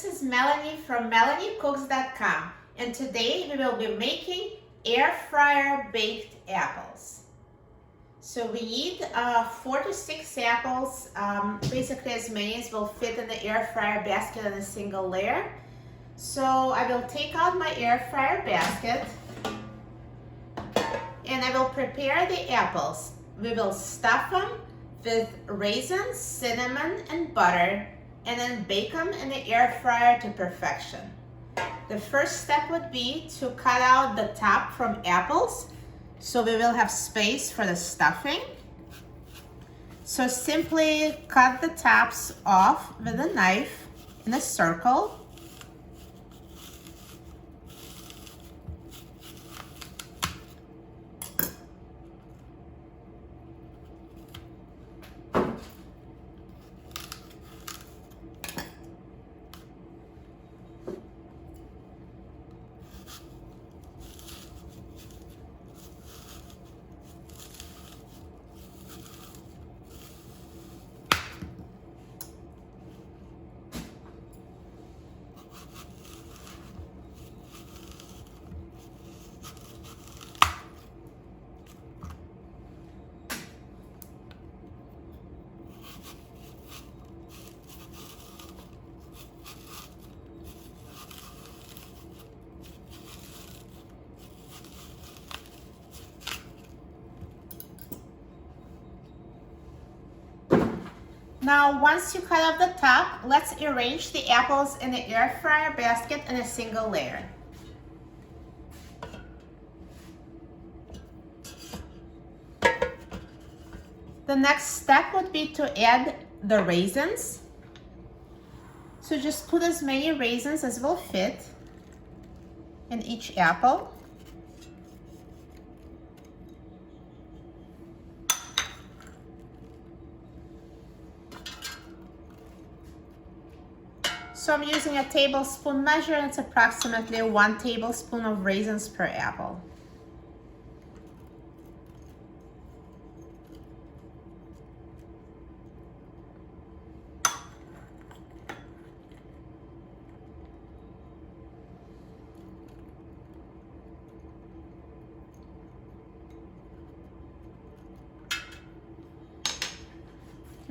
this is Melanie from melaniecooks.com, and today we will be making air fryer baked apples. So we need 4 to 6 apples, basically as many as will fit in the air fryer basket in a single layer. So I will take out my air fryer basket and I will prepare the apples. We will stuff them with raisins, cinnamon, and butter, and then bake them in the air fryer to perfection. The first step would be to cut out the top from apples so we will have space for the stuffing. So simply cut the tops off with a knife in a circle. Now, once you cut off the top, let's arrange the apples in the air fryer basket in a single layer. The next step would be to add the raisins. So just put as many raisins as will fit in each apple. So I'm using a tablespoon measure, and it's approximately 1 tablespoon of raisins per apple.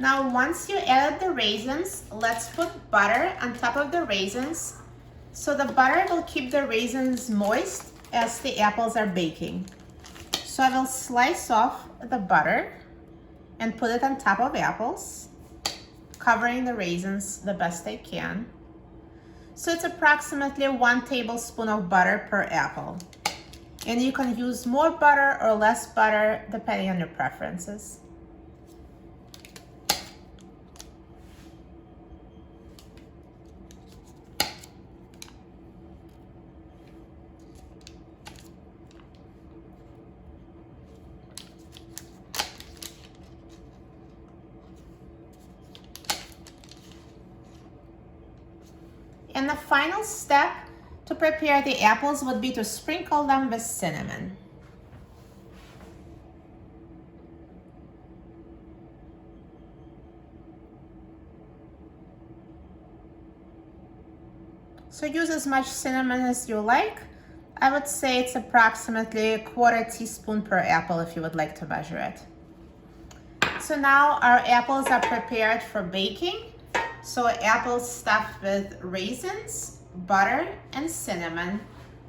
Now, once you added the raisins, let's put butter on top of the raisins. So the butter will keep the raisins moist as the apples are baking. So I will slice off the butter and put it on top of apples, covering the raisins the best I can. So it's approximately 1 tablespoon of butter per apple. And you can use more butter or less butter depending on your preferences. And the final step to prepare the apples would be to sprinkle them with cinnamon. So use as much cinnamon as you like. I would say it's approximately 1/4 teaspoon per apple if you would like to measure it. So now our apples are prepared for baking. So apples stuffed with raisins, butter, and cinnamon.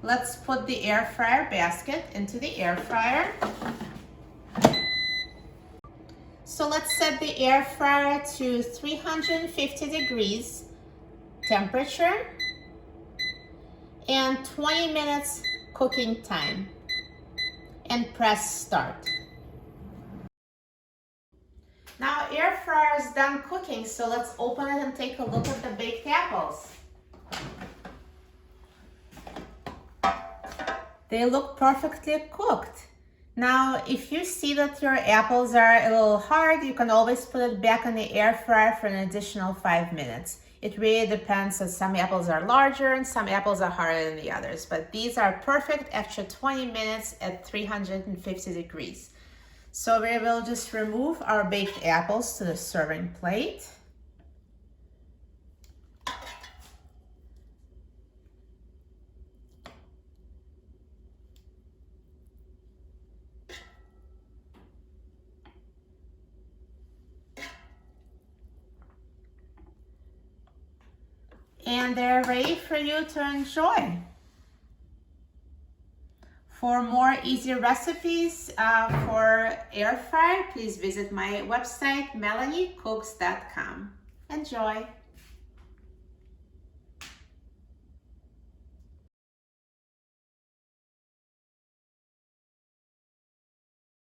Let's put the air fryer basket into the air fryer. So let's set the air fryer to 350 degrees temperature and 20 minutes cooking time, and press start. Now air fryer is done cooking, so let's open it and take a look at the baked apples. They look perfectly cooked. Now, if you see that your apples are a little hard, you can always put it back in the air fryer for an additional 5 minutes. It really depends, as some apples are larger and some apples are harder than the others, but these are perfect after 20 minutes at 350 degrees. So we will just remove our baked apples to the serving plate. and they're ready for you to enjoy. For more easy recipes for air fry, please visit my website, melaniecooks.com. Enjoy!